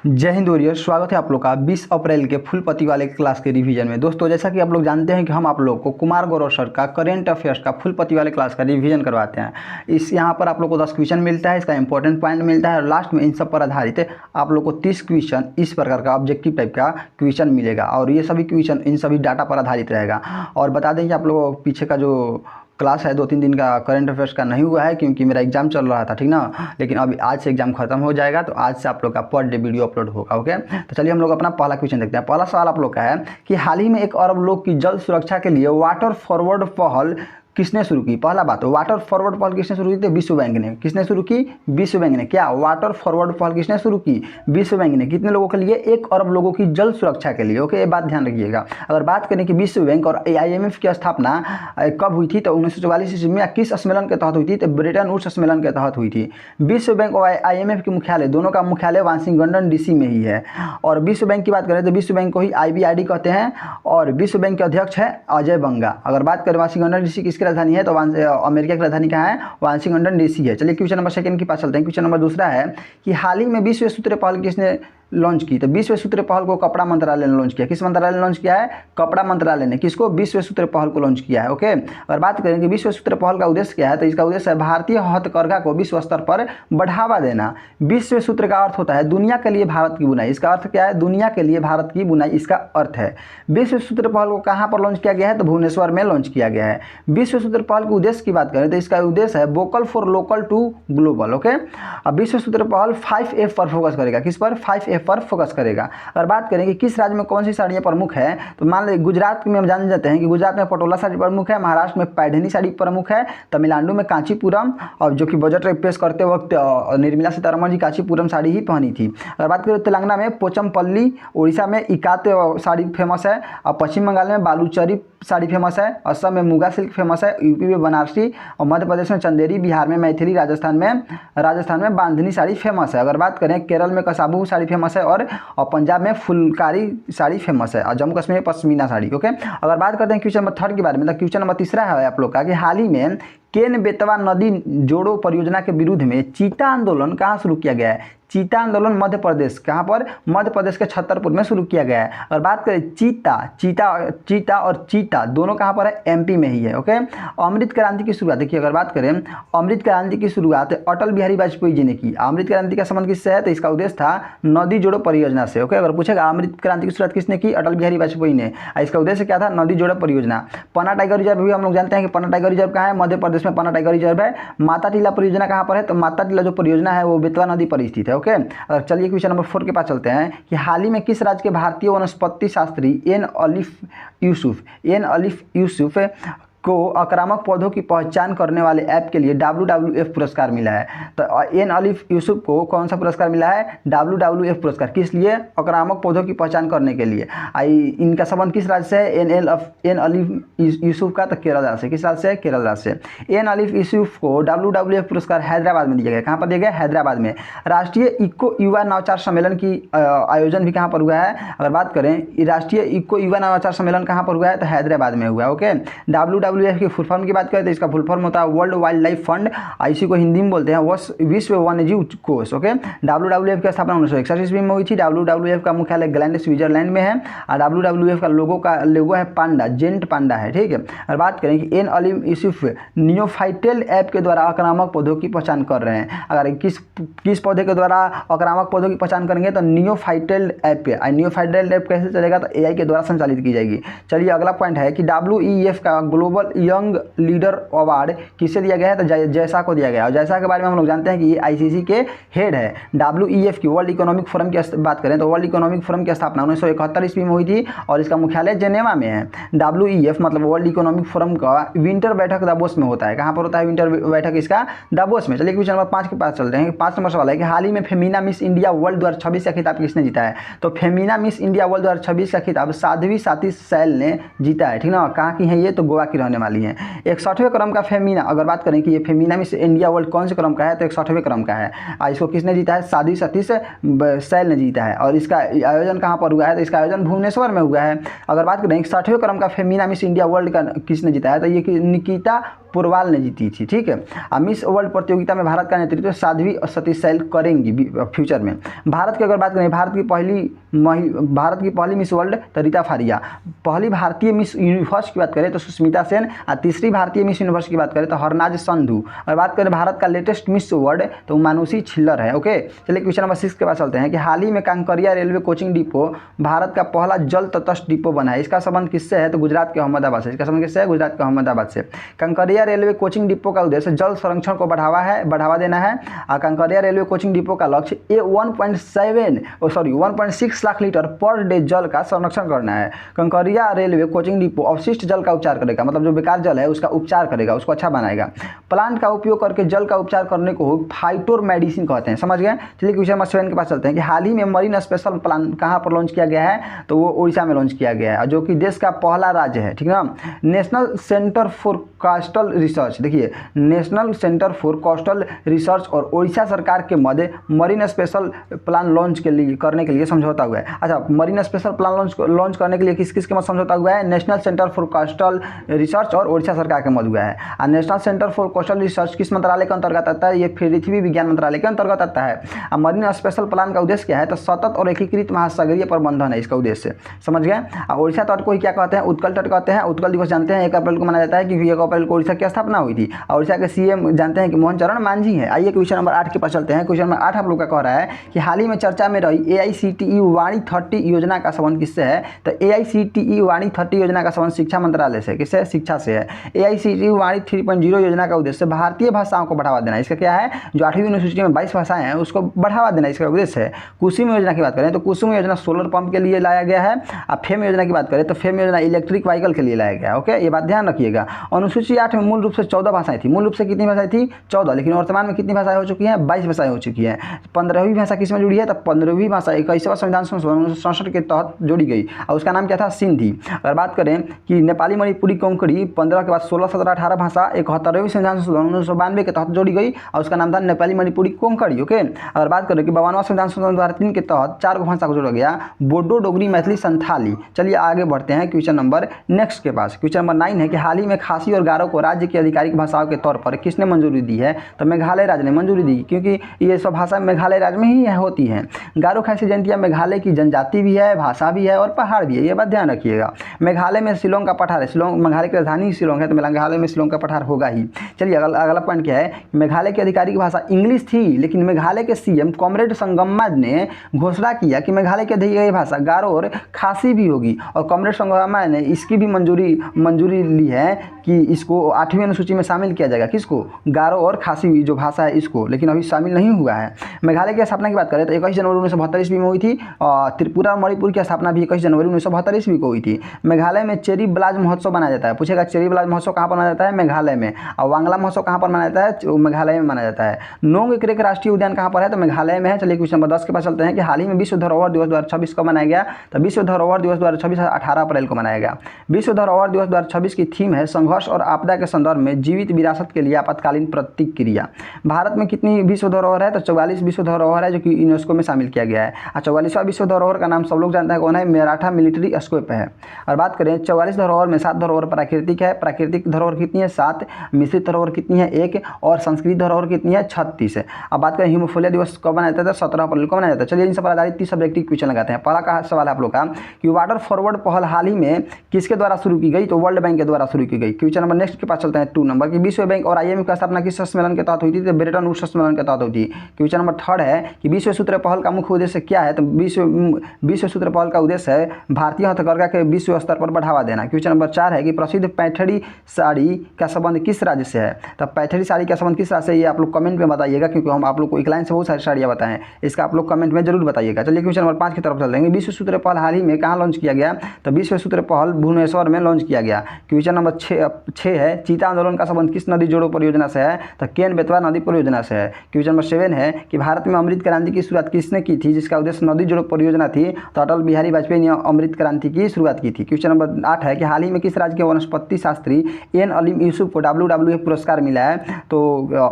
जय हिंद वॉरियर। स्वागत है आप लोग का 20 अप्रैल के फुल पति वाले क्लास के रिवीजन में। दोस्तों, जैसा कि आप लोग जानते हैं कि हम आप लोग को कुमार गौरव सर का करेंट अफेयर्स का फुल पति वाले क्लास का रिवीजन करवाते हैं। यहाँ पर आप लोग को 10 क्वेश्चन मिलता है, इसका इंपॉर्टेंट पॉइंट मिलता है और लास्ट में इन सब पर आधारित आप लोग को 30 क्वेश्चन इस प्रकार का ऑब्जेक्टिव टाइप का क्वेश्चन मिलेगा और ये सभी क्वेश्चन इन सभी डाटा पर आधारित रहेगा। और बता दें कि आप लोगों को पीछे का जो क्लास है 2-3 दिन का करंट अफेयर्स का नहीं हुआ है क्योंकि मेरा एग्जाम चल रहा था, ठीक ना। लेकिन अभी आज से एग्जाम खत्म हो जाएगा तो आज से आप लोग का पर डे वीडियो अपलोड होगा। ओके, तो चलिए हम लोग अपना पहला क्वेश्चन देखते हैं। पहला सवाल आप लोग का है कि हाल ही में 1 अरब लोग की जल सुरक्षा के लिए वाटर फॉरवर्ड पहल किसने शुरू की। पहला बात, वाटर फॉरवर्ड पहल किसने शुरू की थी? विश्व बैंक ने। किसने शुरू की? विश्व बैंक ने। क्या वाटर फॉरवर्ड पहल किसने शुरू की? विश्व बैंक ने। कितने लोगों के लिए? 1 अरब लोगों की जल सुरक्षा के लिए। ओके, ये बात ध्यान रखिएगा। अगर बात करें कि विश्व बैंक और IMF की स्थापना कब हुई थी तो 1944 ईस्वी में किस सम्मेलन के तहत हुई थी? तो ब्रेटन वुड्स सम्मेलन के तहत हुई थी। विश्व बैंक और IMF के मुख्यालय दोनों का मुख्यालय वाशिंगटन DC में ही है। और विश्व बैंक की बात करें तो विश्व बैंक को ही IBRD कहते हैं और विश्व बैंक के अध्यक्ष है अजय बंगा। अगर बात करें वाशिंगटन DC किसकी राजधानी है तो अमेरिका की राजधानी कहाँ है? वाशिंगटन DC है। चलिए क्वेश्चन नंबर सेकंड के पास चलते हैं। क्वेश्चन नंबर दूसरा है कि हाल ही में विश्व सूत्र पहल किसने लॉन्च की? तो विश्व सूत्र पहल को कपड़ा मंत्रालय ने लॉन्च किया। किस मंत्रालय ने लॉन्च किया है? कपड़ा मंत्रालय ने। किसको? विश्व सूत्र पहल को लॉन्च किया है। ओके, अगर बात करें कि विश्व सूत्र पहल का उद्देश्य क्या है तो इसका उद्देश्य है भारतीय हथकरघा को विश्व स्तर पर बढ़ावा देना। विश्व सूत्र का अर्थ होता है दुनिया के लिए भारत की बुनाई। इसका अर्थ क्या है? दुनिया के लिए भारत की बुनाई, इसका अर्थ है। विश्व सूत्र पहल को कहाँ पर लॉन्च किया गया है तो भुवनेश्वर में लॉन्च किया गया है। विश्व सूत्र पहल के उद्देश्य की बात करें तो इसका उद्देश्य है vocal for local to global. Okay, अब विश्व सूत्र पहल 5F पर फोकस करेगा। किस पर? 5F पर फोकस करेगा। अगर बात करें कि किस राज्य में कौन सी साड़ियाँ प्रमुख है तो मान लीजिए गुजरात में हम जान जाते हैं कि गुजरात में पटोला साड़ी प्रमुख है, महाराष्ट्र में पैठनी साड़ी प्रमुख है, तमिलनाडु में कांचीपुरम, और जो कि बजट पेश करते वक्त निर्मला सीतारमण जी कांचीपुरम साड़ी ही पहनी थी। अगर बात करें तेलंगाना में पोचमपल्ली, उड़ीसा में इकात साड़ी फेमस है, और पश्चिम बंगाल में बालूचरी साड़ी फेमस है, असम में मुगा सिल्क फेमस है, यूपी में बनारसी, और मध्य प्रदेश में चंदेरी, बिहार में मैथिली, राजस्थान में बांधनी साड़ी फेमस है। अगर बात करें केरल में कसाबू साड़ी फेमस है और पंजाब में फुलकारी साड़ी फेमस है, और जम्मू कश्मीर में पश्मीना साड़ी। ओके, अगर बात करते हैं क्वेश्चन नंबर थर्ड के बारे में तो क्वेश्चन नंबर तीसरा है आप लोग का कि हाल ही में केन बेतवा नदी जोड़ो परियोजना के विरुद्ध में चीता आंदोलन कहाँ शुरू किया गया है? चीता आंदोलन मध्य प्रदेश, कहाँ पर? मध्य प्रदेश के छतरपुर में शुरू किया गया है। अगर बात करें चीता और चीता दोनों कहाँ पर है? MP में ही है। ओके, अमृत क्रांति की शुरुआत देखिए, अगर बात करें अमृत क्रांति की शुरुआत अटल बिहारी वाजपेयी जी ने की। अमृत क्रांति का संबंध किससे है तो इसका उद्देश्य था नदी जोड़ो परियोजना से। ओके, अगर पूछेगा अमृत क्रांति की शुरुआत किसने की? अटल बिहारी वाजपेयी ने। इसका उद्देश्य क्या था? नदी जोड़ो परियोजना। पन्ना टाइगर रिजर्व भी हम लोग जानते हैं कि पन्ना टाइगर रिजर्व कहाँ है? मध्य प्रदेश में पन्ना टाइगर रिजर्व है। माता टीला परियोजना कहाँ पर है तो माता टीला जो परियोजना है वो बेतवा नदी पर स्थित है। ओके, अगर चलिए क्वेश्चन नंबर 4 के पास चलते हैं कि हाल ही में किस राज्य के भारतीय वनस्पति शास्त्री एन अलीफ यूसुफ को आक्रामक पौधों की पहचान करने वाले ऐप के लिए WWF पुरस्कार मिला है? तो एन अलीफ यूसुफ को कौन सा पुरस्कार मिला है? WWF पुरस्कार। किस लिए? आक्रामक पौधों की पहचान करने के लिए। इनका संबंध किस राज्य से है? एन अलीफ यूसुफ का तो केरल राज्य से। किस राज्य से? केरल राज्य से। एन अलीफ यूसुफ को WWF पुरस्कार हैदराबाद में दिया गया। कहाँ पर दिया गया? हैदराबाद में। राष्ट्रीय इको युवा नवाचार सम्मेलन की आयोजन भी कहाँ पर हुआ है? अगर बात करें राष्ट्रीय इको युवा नवाचार सम्मेलन कहाँ पर हुआ है तो हैदराबाद में हुआ है। ओके, WWF की फुल फॉर्म की बात करें तो इसका फुल फॉर्म होता है वर्ल्ड वाइल्ड लाइफ फंड, इसी को हिंदी में बोलते हैं विश्व वन्यजीव कोष। ओके, WWF की स्थापना 1961 ईस्वी में हुई थी। WWF का मुख्यालय ग्लैंड स्विट्जरलैंड में है और WWF का लोगो है पांडा, जेंट पांडा है। ठीक है, और बात करें कि एन अलीम यूसुफ नियोफाइटेल ऐप के द्वारा आक्रामक पौधों की पहचान कर रहे हैं। अगर किस पौधे के द्वारा आक्रामक पौधों की पहचान करेंगे तो नियोफाइटेल ऐप पे। नियोफाइटेल ऐप कैसे चलेगा तो AI के द्वारा संचालित की जाएगी। चलिए अगला पॉइंट है कि WEF का ग्लोबल यंग लीडर अवार्ड किसे दिया गया है तो जैसा को दिया गया है। और जैसा के बारे में हम लोग जानते हैं कि ये ICC के हेड है। WEF की वर्ल्ड इकोनॉमिक फोरम की बात करें तो वर्ल्ड इकोनॉमिक फोरम की स्थापना 1971 ईस्वी में हुई थी और इसका मुख्यालय जेनेवा में है। WEF मतलब वर्ल्ड इकोनॉमिक फोरम का विंटर बैठक दावोस में होता है। कहाँ पर होता है विंटर बैठक इसका? दावोस में। चलिए क्वेश्चन नंबर 5 के पास चलते हैं। 5 नंबर सवाल है कि हाल ही में फेमिना मिस इंडिया वर्ल्ड 2026 का खिताब किसने जीता है? तो फेमिना मिस इंडिया वर्ल्ड 2026 का खिताब साध्वी साथी सैल ने जीता है। ठीक ना, कहाँ की है ये? तो गोवा की रहने वाली है। 61वें क्रम का फेमिना, अगर बात करें कि ये फेमिना मिस इंडिया वर्ल्ड कौन से क्रम का है तो 61वें क्रम का है। इसको किसने जीता है? साध्वी सतीश सैल ने जीता है। और इसका आयोजन कहाँ पर हुआ है तो इसका आयोजन भुवनेश्वर में हुआ है। अगर बात करें 60वें क्रम का फेमिना मिस इंडिया वर्ल्ड का किसने जीता है तो ये निकिता पुरवाल ने जीती थी। ठीक है। मिस वर्ल्ड प्रतियोगिता में भारत का नेतृत्व साध्वी सतीश सैल करेंगी फ्यूचर में। भारत की अगर बात करें, भारत की पहली मिस वर्ल्ड तो रीता फारिया, पहली भारतीय मिस यूनिवर्स की बात करें तो सुष्मिता सेन, और तीसरी भारतीय मिस यूनिवर्स की बात करें तो हरनाज संधू। और बात करें भारत का लेटेस्ट मिस वर्ल्ड तो मानुषी छिल्लर है। ओके, चलिए क्वेश्चन नंबर 6 के पास चलते हैं कि हाल ही में Kankaria railway coaching depot Bharat का पहला जल तटस्थ डिपो बना है। इसका संबंध किससे है तो गुजरात के अहमदाबाद से। इसका संबंध किससे है? गुजरात के अहमदाबाद से। कांकरिया रेलवे कोचिंग डिपो का उद्देश्य जल संरक्षण को बढ़ावा देना है। और कांकरिया रेलवे कोचिंग डिपो का लक्ष्य 1.6 लाख लीटर पर डे जल का संरक्षण करना है। कांकरिया रेलवे कोचिंग डिपो अवशिष्ट जल का उपचार करेगा, मतलब जो बेकार जल है उसका उपचार करेगा, उसको अच्छा बनाएगा। प्लांट का उपयोग करके जल का उपचार करने को फाइटोर मेडिसिन कहते हैं। समझ गए? चलिए क्वेश्चन नंबर 7 के पास चलते हैं कि हाल ही में मरीन स्पेशल प्लान कहाँ पर लॉन्च किया गया है तो वो उड़ीसा में लॉन्च किया गया है, जो कि देश का पहला राज्य है। ठीक है ना। National centre for coastal research, देखिए national centre for coastal research और उड़ीसा सरकार के मध्य मरीन स्पेशल प्लान लॉन्च करने के लिए समझौता हुआ है। अच्छा, मरीन स्पेशल प्लान लॉन्च करने के लिए किस किस के मध्य समझौता हुआ है? National centre for coastal research और उड़ीसा सरकार के मध्य हुआ है। और national centre for coastal research किस मंत्रालय के अंतर्गत आता है? ये पृथ्वी विज्ञान मंत्रालय के अंतर्गत आता है। और मरीन स्पेशल प्लान का उद्देश्य क्या है तो सतत और एकीकृत महासागरीय प्रबंधन है इसका उद्देश्य। समझ गए? और उड़ीसा तट को ही क्या कहते हैं? उत्कल तट कहते हैं। उत्कल दिवस जानते हैं 1 अप्रैल को मनाया जाता है क्योंकि 1 अप्रैल को उड़ीसा की स्थापना हुई थी। और उड़ीसा के सीएम जानते हैं कि मोहन चरण मांझी है। आइए क्वेश्चन नंबर 8 के पास चलते हैं। क्वेश्चन नंबर 8 आप लोग का कह रहा है कि हाल ही में चर्चा में रही AICTE वाणी 30 योजना का संबंध किससे है तो AICTE वाणी 30 योजना का संबंध शिक्षा मंत्रालय से। किससे? शिक्षा से है। AICTE वाणी 3.0 योजना का उद्देश्य भारतीय भाषाओं को बढ़ावा देना। इसका क्या है? जो 8वीं अनुसूची में 22 भाषाएं हैं उसको बढ़ावा देना इसका उद्देश्य है। कुसुम योजना की बात करें तो कुसुम योजना सोलर पंप के लिए लाया गया है। और फेम योजना की बात करें तो फेम योजना इलेक्ट्रिक व्हीकल के लिए लाया गया है। ओके, ये बात ध्यान रखिएगा। अनुसूची 8 में मूल रूप से 14 भाषाएं थी। मूल रूप से कितनी भाषाएं थी? 14, लेकिन वर्तमान में कितनी भाषाएं हो चुकी हैं? 22 भाषाएं हो चुकी हैं। 15वीं भाषा किस में जुड़ी है तो 15वीं भाषा 21वां संविधान संशोधन के तहत जोड़ी गई और उसका नाम क्या था? सिंधी। अगर बात करें कि नेपाली मणिपुरी कोंकणी 15 के बाद 16, 17, 18 भाषा 71वें संविधान संशोधन 1992 के तहत जोड़ी गई और उसका नाम था नेपाली मणिपुरी कोंकणी। ओके, अगर बात करें कि 52वां संविधान संशोधन 2003 के तहत 4 भाषा को जोड़ा गया, बोडो, डोगरी, मैथिली, संथाली। चलिए आगे बढ़ते हैं क्वेश्चन नंबर नेक्स्ट के पास। क्वेश्चन नंबर 9 है कि हाल ही में खासी और गारो को राज्य की आधिकारिक भाषाओं के तौर पर किसने मंजूरी दी है तो मेघालय राज्य ने मंजूरी दी, क्योंकि ये सब भाषा मेघालय राज्य में ही होती हैं। गारो खासी जयंतिया मेघालय की जनजाति भी है, भाषा भी है और पहाड़ भी है। ये बात ध्यान रखिएगा। मेघालय में शिलोंग का पठार है। शिलोंग मेघालय की राजधानी शिलोंग है तो मेघालय में शिलोंग का पठार होगा ही। चलिए अगला पॉइंट क्या है? मेघालय की आधिकारिक भाषा इंग्लिश थी, लेकिन मेघालय के सीएम कॉमरेड संगम्मा ने घोषणा किया कि मेघालय की आधिकारिक भाषा गारो और खासी भी होगी और कॉमरेड संगम्मा ने इसकी भी मंजूरी ली है कि इसको 8वीं अनुसूची में शामिल किया जाएगा। किसको? गारो और खासी जो भाषा है इसको, लेकिन अभी शामिल नहीं हुआ है। मेघालय की स्थापना की बात करें तो 21 जनवरी 1972 ईस्वी में हुई थी और त्रिपुरा और मणिपुर की स्थापना भी 21 जनवरी 1972 ईस्वी को हुई थी। मेघालय में चेरी ब्लास्ट महोत्सव मनाया जाता है। पूछेगा चेरी ब्लास्ट महोत्सव कहाँ पर मनाया जाता है? मेघालय में। और वांगला महोत्सव कहाँ पर मनाया जाता है? मेघालय में मनाया जाता है। नोंग क्रेक राष्ट्रीय उद्यान कहाँ पर है तो मेघालय में है। चलिए क्वेश्चन नंबर 10 के पास चलते हैं कि हाल ही में विश्व धरोहर दिवस 2026 कब मनाया गया तो विश्व धरोहर दिवस 2026 18 अप्रैल को मनाया गया। विश्व धरोहर दिवस 2026 की थीम है संघर्ष और आपदा के संदर्भ में जीवित विरासत के लिए आपातकालीन प्रतिक्रिया। भारत में कितनी विश्व धरोहर है तो 44 विश्व धरोहर है, जो कि यूनेस्को में शामिल किया गया है। 44वां विश्व धरोहर का नाम सब लोग जानते हैं कौन है? मराठा मिलिट्री स्क्वेप है। और बात करें 44 धरोहर में 7 धरोहर प्राकृतिक है। प्राकृतिक धरोहर कितनी है? 7। मिश्रित धरोहर कितनी है? 1। और संस्कृत धरोहर कितनी है? 36 है। अब बात करें हीमोफिलिया दिवस कब मनाया जाता है? 17 अप्रैल को मनाया जाता है। चलिए इन सब पर आधारित 30 सब्जेक्टिव क्वेश्चन लगाते हैं। पहला का सवाल है आप लोग का कि वाटर फॉरवर्ड पहल हाल ही में किसके द्वारा शुरू की गई तो वर्ल्ड बैंक के द्वारा शुरू की गई। क्वेश्चन नंबर नेक्स्ट के पास चलते हैं 2 नंबर की विश्व बैंक और IMF की स्थापना किस सम्मेलन के तहत हुई थी तो ब्रेटन वुड्स सम्मेलन के तहत हुई थी। क्वेश्चन नंबर 3 है कि विश्व सूत्र पहल का मुख्य उद्देश्य क्या है तो विश्व सूत्र पहल का उद्देश्य है भारतीय हथकरघा के विश्व स्तर पर बढ़ावा देना। क्वेश्चन नंबर 4 है कि प्रसिद्ध पैठणी साड़ी का संबंध किस राज्य से है तो पैठणी साड़ी का संबंध किस राज्य से, ये आप लोग कमेंट में बताइएगा, क्योंकि हम आप लोग को एक लाइन से बहुत सारी साड़ियाँ बताएं, इसका आप लोग कमेंट में जरूर बताइएगा। चलिए क्वेश्चन नंबर 5 की तरफ चल देंगे। विश्व सूत्र पहल हाल ही में कहाँ लॉन्च किया गया तो विश्व सूत्र पहल भुवनेश्वर में लॉन्च किया गया। क्वेश्चन नंबर 6 है चीता आंदोलन का संबंध किस नदी जोड़ो परियोजना से है तो केन बेतवा नदी परियोजना से है। क्वेश्चन नंबर 7 है कि भारत में अमृत क्रांति की शुरुआत किसने की थी जिसका उद्देश्य नदी जोड़ो परियोजना थी तो अटल बिहारी वाजपेयी ने अमृत क्रांति की शुरुआत की थी। क्वेश्चन नंबर 8 है कि हाल ही में किस राज्य के वनस्पति शास्त्री एन अलीम यूसुफ को WWF पुरस्कार मिला है तो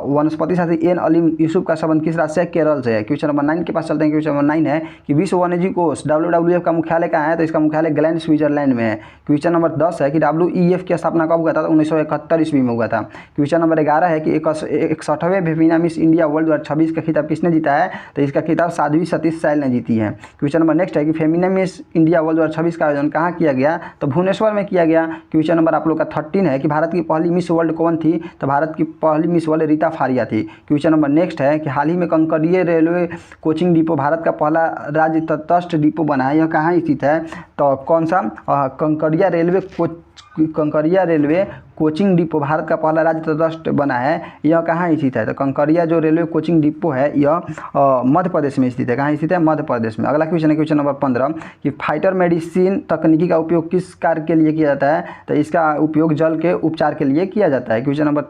वनस्पति शास्त्री एन अलीम यूसुफ का संबंध किस राज्य से? केरल से है। क्वेश्चन नंबर 9 के पास चलते हैं। क्वेश्चन नंबर 9 है कि विश्व वन्यजीव कोष WWF का मुख्यालय कहाँ है तो इसका मुख्यालय ग्लैंड स्विट्जरलैंड में है। क्वेश्चन नंबर 10 है कि WEF की स्थापना कब हुआ था तो 1971 1972 ईस्वी में हुआ था। क्वेश्चन नंबर 11 है कि 61वें फेमिना मिस इंडिया वर्ल्ड 2026 का खिताब किसने जीता है? तो इसका खिताब साध्वी सतीश सैल ने जीती है। क्वेश्चन नंबर नेक्स्ट है कि फेमिना मिस इंडिया वर्ल्ड 2026 का आयोजन कहाँ किया गया? तो भुवनेश्वर में किया गया। क्वेश्चन नंबर आप लोग का 13 है कि भारत की पहली मिस वर्ल्ड कौन थी? तो भारत की पहली मिस वर्ल्ड रीता फारिया थी। क्वेश्चन नंबर नेक्स्ट है कि हाल ही में Kankaria railway coaching depot Bharat का पहला राज्य तटस्थ डिपो बना है, यह कहाँ स्थित है? तो कौन सा? Kankaria railway coaching depot Bharat का पहला राज्य तटस्थ बना है, यह कहाँ स्थित है? तो कंकरिया जो रेलवे कोचिंग डिपो है यह मध्य प्रदेश में स्थित है। कहाँ स्थित है? मध्य प्रदेश में। अगला क्वेश्चन है क्वेश्चन नंबर 15 कि फाइटर मेडिसिन तकनीकी का उपयोग किस कार्य के लिए किया जाता है? तो इसका उपयोग जल के उपचार के लिए किया जाता है। क्वेश्चन नंबर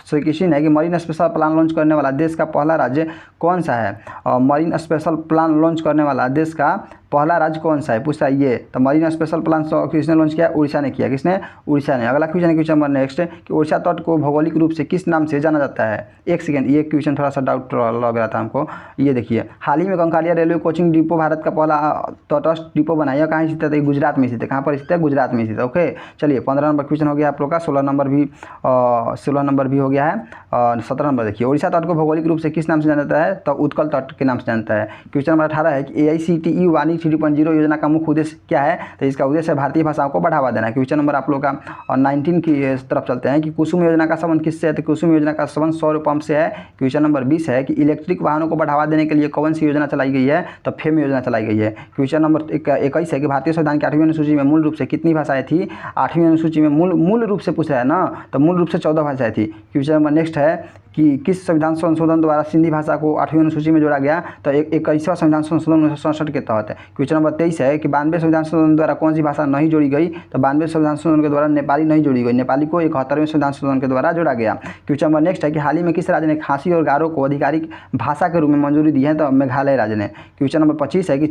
36 है कि मरीन स्पेशल प्लान लॉन्च करने वाला देश का पहला राज्य कौन सा है? मरीन स्पेशल प्लान लॉन्च करने वाला देश का पहला राज्य कौन सा है? पूछता है ये। तो मरीन स्पेशल प्लान किसने लॉन्च किया? उड़ीसा ने किया। किसने? उड़ीसा ने। अगला क्वेश्चन है क्वेश्चन नंबर नेक्स्ट कि उड़ीसा तट को भौगोलिक रूप से किस नाम से जाना जाता है? एक सेकेंड, ये क्वेश्चन थोड़ा सा डाउट लग रहा था हमको। ये देखिए, हाल ही में कंकालिया रेलवे कोचिंग डिपो भारत का पहला तटस्थ डिपो बना, यह कहाँ स्थित है? गुजरात में स्थित है। कहाँ पर स्थित है? गुजरात में स्थित है। ओके, चलिए 15 नंबर क्वेश्चन हो गया आप लोग का। 16 नंबर भी हो गया है। 17 नंबर देखिए, उड़ीसा तट को भौगोलिक रूप से किस नाम से जाना जाता है? तो उत्कल तट के नाम से जानता है। क्वेश्चन नंबर 18 है कि AICTE वाणी 3.0 योजना का मुख्य उद्देश्य क्या है? तो इसका उद्देश्य भारतीय भाषाओं को बढ़ावा देना है। क्वेश्चन नंबर आप लोग का 19 की तरफ चलते हैं कि कुसुम योजना का संबंध किससे है? तो कुसुम योजना का संबंध सौर पंप से है। क्वेश्चन नंबर 20 है कि इलेक्ट्रिक वाहनों को बढ़ावा देने के लिए कौन सी योजना चलाई गई है? तो फेम योजना चलाई गई है। क्वेश्चन नंबर 21 है कि भारतीय संविधान की 8वीं अनुसूची में मूल रूप से कितनी भाषाएं थी? 8वीं अनुसूची में मूल रूप से पूछ रहा है ना, तो मूल रूप से 14 भाषाएं थी। क्वेश्चन नंबर नेक्स्ट है कि किस संविधान संशोधन द्वारा सिंधी भाषा को 8वीं अनुसूची में जोड़ा गया? तो 21वां संविधान संशोधन 1967 के तहत है। क्वेश्चन नंबर 23 है कि 92वें संविधान संशोधन द्वारा कौन सी भाषा नहीं जोड़ी गई? तो 92वें संविधान संशोधन के द्वारा नेपाली नहीं जोड़ी गई। नेपाली को 71वें संविधान संशोधन के द्वारा जोड़ा गया। क्वेश्चन नंबर नेक्स्ट है कि हाल ही में किस राज्य ने खासी और गारो को आधिकारिक भाषा के रूप में मंजूरी दी है? तो मेघालय राज्य ने। क्वेश्चन नंबर 25 है कि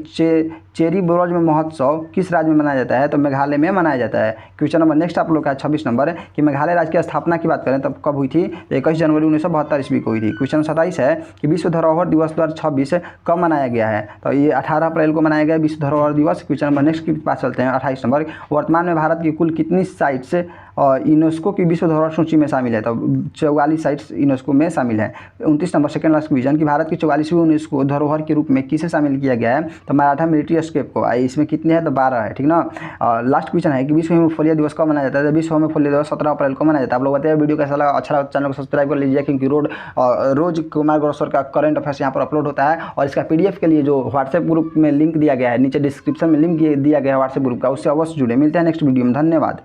चेरी ब्लॉसम महोत्सव किस राज्य में मनाया जाता है? तो मेघालय में मनाया जाता है। क्वेश्चन नंबर नेक्स्ट आप लोग का 26 नंबर है कि मेघालय राज्य की स्थापना की बात करें तो कब हुई थी? 21 जनवरी 1972 ईस्वी को हुई थी। क्वेश्चन 27 है कि विश्व धरोहर दिवस 2026 कब मनाया गया है? तो ये 18 अप्रैल को मनाया गया विश्व धरोहर दिवस। क्वेश्चन नंबर नेक्स्ट की पास चलते हैं 28 नंबर। वर्तमान में भारत की कुल कितनी साइट्स यूनेस्को की विश्व धरोहर सूची में शामिल है? तो 44 साइट्स यूनेस्को में शामिल है। 29 नंबर सेकंड लास्ट क्वेश्चन कि भारत की 44वीं यूनेस्को धरोहर के रूप में किसे शामिल किया गया है? तो मराठा मिलिट्री स्केप को। इसमें कितने हैं? तो 12 है, ठीक ना। लास्ट क्वेश्चन है कि विश्व हेमोफिलिया दिवस कब मनाया जाता है? तो विश्व हेमोफिलिया दिवस 17 अप्रैल को मनाया जाता है। आप लोग बताइए वीडियो कैसा लगा? अच्छा लगा चैनल को सब्सक्राइब कर लीजिए, क्योंकि रोज कुमार गौरव सर का करंट अफेयर्स यहाँ पर अपलोड होता है। और इसका PDF के लिए जो व्हाट्सएप ग्रुप में लिंक दिया गया है, नीचे डिस्क्रिप्शन में लिंक दिया गया है व्हाट्सएप ग्रुप का, उससे अवश्य जुड़े। मिलते हैं नेक्स्ट वीडियो में। धन्यवाद।